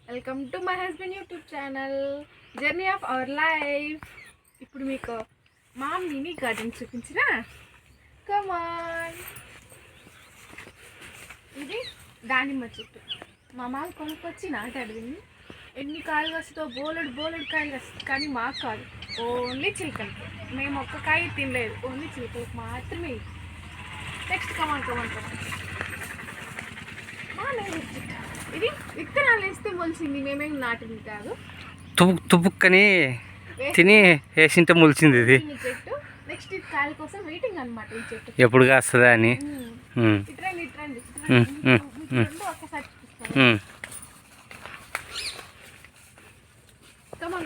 Welcome to my husband YouTube channel journey of our life. ఇప్పుడు మీకు మా mini garden చూపించిన కమాన్. ఇది దానిమ్మ చెట్టు మా మామ కొనుక్కొచ్చి నాటాడింది. ఎన్ని కాయలు వస్తుందో బోలెడు కాయలు వస్తుంది, కానీ మాకు కాదు, ఓన్లీ చిలుకలకి. మేము ఒక్క కాయ తినలేదు, ఓన్లీ చిలుకలకు మాత్రమే. నెక్స్ట్ కమాన్ మా నేను ఇది విత్తనాలు వేస్తే మొలిసింది, మేమేం నాటింది కాదు. తుపుక్కని తిని వేసింటే మొలిచింది ఇది చెట్టు. నెక్స్ట్ ఇది కాయల కోసం వెయిటింగ్ అనమాట. ఈ చెట్టు ఎప్పుడు కాస్తుందా అని. ఇట్రండి ఒక్కసారి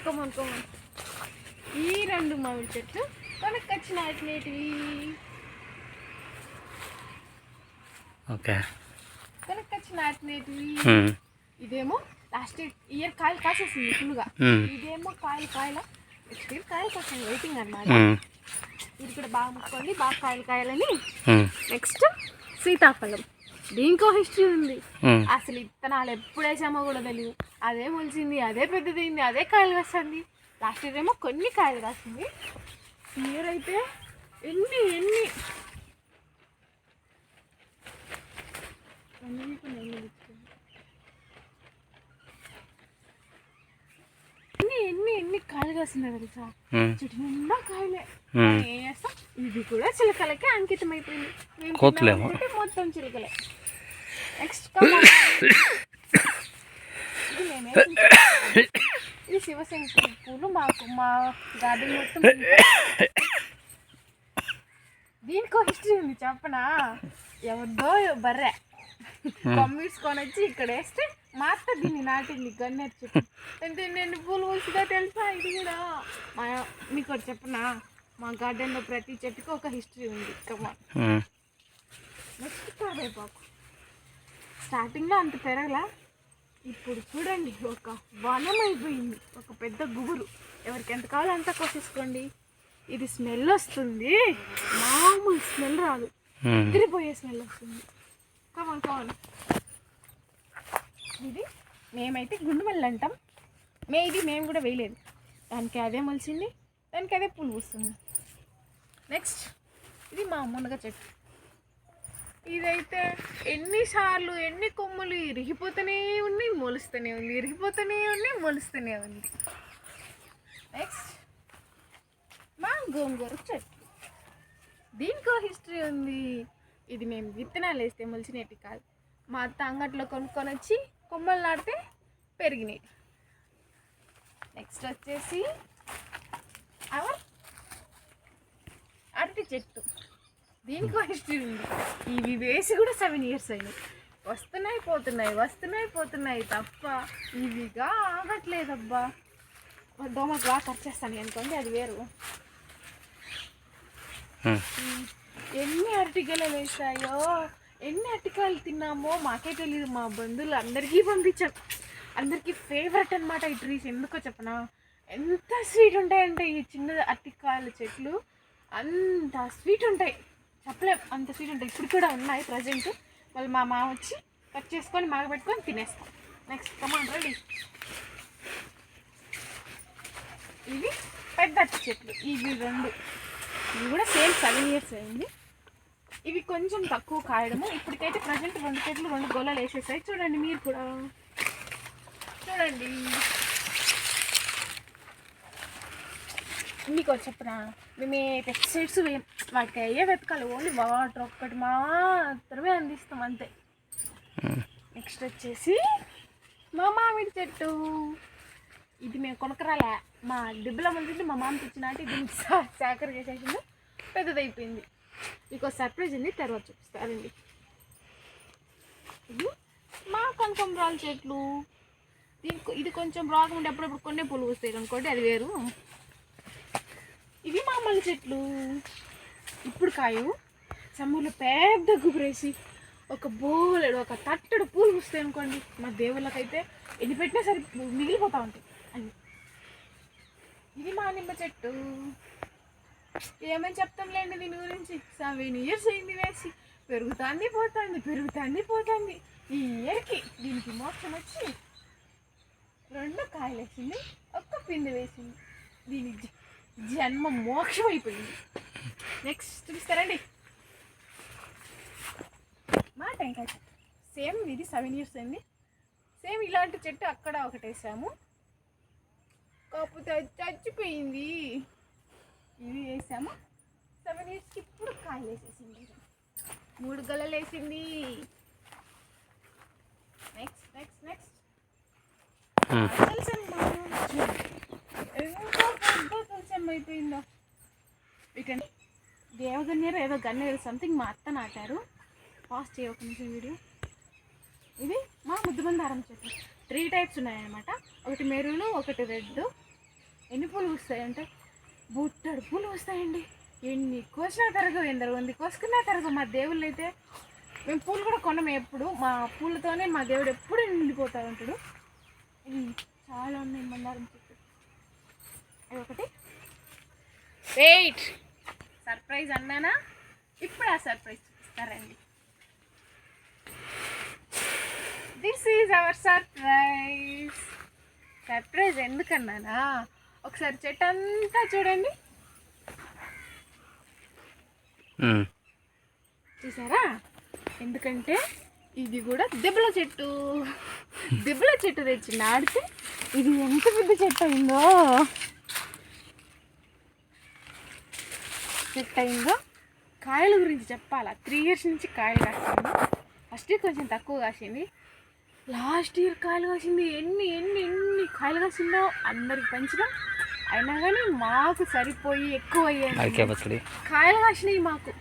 కమాన్. ఈ రెండు మామిడి చెట్లు కొనుక్కొచ్చి నాటినేటివి. కొనుక్కొచ్చి నాటినేటివి. ఇదేమో లాస్ట్ ఇయర్ కాయలు కాసేసింది ఫుల్గా. ఇదేమో కాయల నెక్స్ట్ ఇయర్ కాయలు కోసం వెయిటింగ్ అనమాట. ఇది కూడా బాగా ముక్కోండి, బాగా కాయలని. నెక్స్ట్ సీతాఫలం, దీనికో హిస్టరీ ఉంది. అసలు ఇత్తనాలు ఎప్పుడు వేసామో కూడా తెలియదు. అదే మొలిచింది, అదే పెద్దదైంది, అదే కాయలు వస్తుంది. లాస్ట్ ఇయర్ ఏమో కొన్ని కాయలు కాసింది. ఇయర్ అయితే ఎన్ని ఎన్ని కాయలు కాస్తున్నాయి తెలుసా. చెట్టు నిండా కాయలే. ఏం చేస్తాం, ఇది కూడా చిలకలకే అంకితం అయిపోయింది. మొత్తం చిలకలే. నెక్స్ట్ ఇది శివశంకరి పూలు. మా గార్డెన్ మొత్తం దీనికో హిస్టరీ ఉంది చెప్పనా. ఎవరిదో బర్రె కొమ్మిడ్చుకొని వచ్చి ఇక్కడ వేస్తే మా అత్త దీన్ని నాటింది గన్నేరు చెట్టు. అంటే నేను పూలు పూసిగా తెలుసా. ఇది కూడా మీకు ఒకటి చెప్పనా, మా గార్డెన్లో ప్రతి చెట్టుకి ఒక హిస్టరీ ఉంది. నెక్స్ట్ కరివేపాకు. స్టార్టింగ్లో అంత పెరగలా, ఇప్పుడు చూడండి ఒక వనం అయిపోయింది, ఒక పెద్ద గుబురు. ఎవరికి ఎంత కావాలో అంతా కోసేసుకోండి. ఇది స్మెల్ వస్తుంది, మామూలు స్మెల్ రాదు, ఎగిరిపోయే స్మెల్ వస్తుంది. కమాన్. ఇది మేమైతే గుండుమల్లి అంటాం. ఇది మేము కూడా వేయలేదు, దానికి అదే మొలిచింది, దానికి అదే పూలు పూస్తుంది. నెక్స్ట్ ఇది మా మునగ చెట్టు. ఇదైతే ఎన్నిసార్లు ఎన్ని కొమ్ములు ఇరిగిపోతూనే ఉన్నాయి, మొలుస్తూనే ఉంది, మొలుస్తూనే ఉంది. నెక్స్ట్ మా గోంగూర చెట్టు. దీనికో హిస్టరీ ఉంది. ఇది మేము విత్తనాలు వేస్తే మొలిచినట్టు కాదు, మా అత్త అంగట్లో కొనుక్కొని వచ్చి కొమ్మలు నాటితే పెరిగినాయి. నెక్స్ట్ వచ్చేసి అరటి చెట్టు. దీనికో హిస్టరీ ఉంది. ఇవి వేసి కూడా 7 years అయినాయి. వస్తున్నాయి పోతున్నాయి తప్ప ఇవిగా ఆగట్లేదబ్బా. దోమకు బాగా ఖర్చేస్తాను అనుకోండి, అది వేరు. ఎన్ని అరటికాయలు వేసాయో, ఎన్ని అరటికాయలు తిన్నామో మాకే తెలియదు. మా బంధువులు అందరికీ పంపించాం. అందరికీ ఫేవరెట్ అనమాట ఈ ట్రీస్. ఎందుకో చెప్పనా, ఎంత స్వీట్ ఉంటాయంటే ఈ చిన్న అరటికాయల చెట్లు అంత స్వీట్ ఉంటాయి, చెప్పలేం అంత స్వీట్ ఉంటాయి. ఇప్పుడు కూడా ఉన్నాయి ప్రజెంట్. మళ్ళీ మా మామ వచ్చి కట్ చేసుకొని మాగబెట్టుకొని తినేస్తాం. Next come on ready. ఇవి పెద్ద అరటి చెట్లు. ఇవి రెండు, ఇవి కూడా సేమ్ 7 years అయింది. ఇవి కొంచెం తక్కువ కాయడము. ఇప్పటికైతే ప్రజెంట్ 2 చెట్లు 2 గోళాలు వేసేసాయి. చూడండి, మీరు కూడా చూడండి. మీకు చెప్పనా, మేము పెస్టిసైడ్స్ వాటికి అయ్యే వెతకాలి, ఓన్లీ వాటర్ ఒక్కటి మాత్రమే అందిస్తాం అంతే. నెక్స్ట్ వచ్చేసి మా మామిడి చెట్టు. ఇది మేము కొనకరాలే, మా డిబ్బల ముందు మా మామ తెచ్చినట్టు దీనికి సేకర చేసేసింది, పెద్దదైపోయింది. మీకు సర్ప్రైజ్ ఉంది, తర్వాత చూపిస్తారండి. ఇది మా కనకాంబరాల చెట్లు. ఇది కొంచెం రాగా ఉండే అప్పుడప్పుడు కొన్ని పూలు వస్తాయి అనుకోండి, అది వేరు. ఇవి మామూలు చెట్లు. ఇప్పుడు కాయు సమ్మర్లో పెద్ద గుబురేసి ఒక తట్టడు పూలు పూస్తాయి అనుకోండి. మా దేవుళ్ళకైతే ఎన్ని పెట్టినా సరే మిగిలిపోతూ ఉంటాయి అవి. ఇది మా నిమ్మ చెట్టు. ఏమని చెప్తాంలేండి దీని గురించి. 7 years అయింది వేసి, పెరుగుతుంది పోతుంది. ఈ ఇయర్కి దీనికి మోక్షం వచ్చి 2 కాయలు వేసింది, 1 పిండి వేసింది. దీని జన్మ మోక్షం అయిపోయింది. నెక్స్ట్ చూపిస్తారండి మా టెంకాయ చెట్టు. సేమ్ ఇది 7 years అండి. సేమ్ ఇలాంటి చెట్టు అక్కడ ఒకటి వేసాము, కాకపోతే అది చచ్చిపోయింది. ఇది వేసాము 7 yearsకి. ఇప్పుడు కాయలు వేసేసింది, 3 గెలలు వేసింది. Next next next Tulasamma. ఎంత పెద్ద తులసమ్మ అయిపోయిందో. ఇకండి దేవగన్నేరు ఏదో గన్నేరు సంథింగ్ మా అత్త నాటారు. పాస్ట్ చేయ ఒక నిమిషం వీడియో. ఇది మా ముద్దుబందారం చెట్టు. 3 types ఉన్నాయన్నమాట. ఒకటి మెరూన్, ఒకటి రెడ్. ఎన్ని పూలు వస్తాయంటే బుట్టడు పూలు వస్తాయండి. ఎన్ని కోసినా తరగవు, ఎందరు మంది కోసుకున్నా తరగవు. మా దేవుళ్ళు అయితే మేము పూలు కూడా కొనము ఎప్పుడు. మా పూలతోనే మా దేవుడు ఎప్పుడు నిండిపోతూ ఉంటాడు. ఇది చాలా ఉన్నాయి మందారం చెట్టు. అది ఒకటి. వెయిట్, సర్ప్రైజ్ అన్నానా? ఇప్పుడు ఆ సర్ప్రైజ్ చూపిస్తారండి. This is our surprise. Surprise ఎందుకన్నానా, ఒకసారి చెట్టు అంతా చూడండి. చూసారా? ఎందుకంటే ఇది కూడా దెబ్బల చెట్టు. దెబ్బల చెట్టు తెచ్చి నాడితే ఇది ఎంత పెద్ద చెట్టు అయిందో. కాయల గురించి చెప్పాలా? 3 years నుంచి కాయలు కాసింది. ఫస్ట్ ఇయర్ కొంచెం తక్కువ కాసింది, లాస్ట్ ఇయర్ కాయలు కాసింది. ఎన్ని ఎన్ని ఎన్ని కాయలు కాసిందో అందరికి పంచడం. అయినా కానీ మాకు సరిపోయి ఎక్కువ అయ్యాయి కాయలు కాసినాయి మాకు.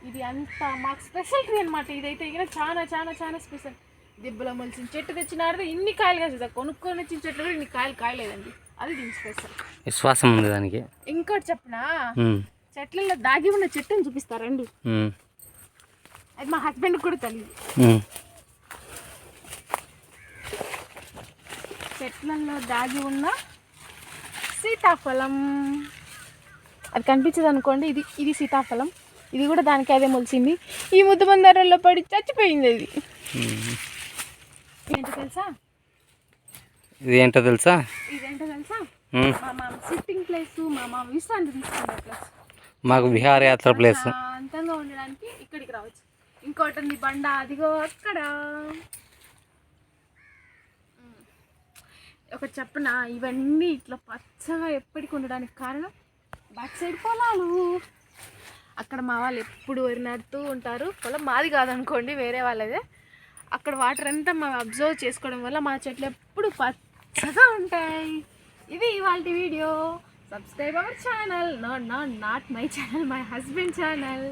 ఇది అంతా మాకు స్పెషల్ ట్రీ అనమాట. ఇదైతే ఇక చాలా చాలా చాలా స్పెషల్. దెబ్బలో మలిసిన చెట్టు తెచ్చినాడు, ఇన్ని కాయలు కాసేది. కొనుక్కొని వచ్చిన చెట్లు కూడా ఇన్ని కాయలు కాయలేదండి. అది దీని స్పెషల్. విశ్వాసం ఉంది దానికి. ఇంకోటి చెప్పనా, చెట్లలో దాగి ఉన్న చెట్టుని చూపిస్తారండి. అది మా హస్బెండ్ కూడా తెలియదు. చెట్లలో దాగి ఉన్న సీతాఫలం. అది కనిపించదు అనుకోండి. ఇది సీతాఫలం. ఇది కూడా దానికి అదే మొలిచింది. ఈ ముద్దుబందారంలో పడి చచ్చిపోయింది. అది ఏంటో తెలుసా? ఇదేంటో తెలుసా? మా మామ సిట్టింగ్ ప్లేస్, మా మామ విశ్రాంతి తీసుకునే ప్లేస్, మాకు విహారయాత్ర ప్లేస్. అంతంగా ఉండడానికి ఇక్కడికి రావచ్చు. ఇంకోటి ఉంది బండ, అదిగో అక్కడ. ఒక చెప్పన, ఇవన్నీ ఇట్లా పచ్చగా ఎప్పటికి ఉండడానికి కారణం బ్యాక్ సైడ్ పొలాలు. అక్కడ మా వాళ్ళు ఎప్పుడు వరి నాటుతూ ఉంటారు. పొలం మాది కాదనుకోండి, వేరే వాళ్ళదే. అక్కడ వాటర్ అంతా మనం అబ్జర్వ్ చేసుకోవడం వల్ల మా చెట్లు ఎప్పుడు పచ్చగా ఉంటాయి. ఇది ఇవాళ video. Subscribe our channel. Not my channel, my husband channel.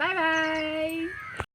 Bye bye.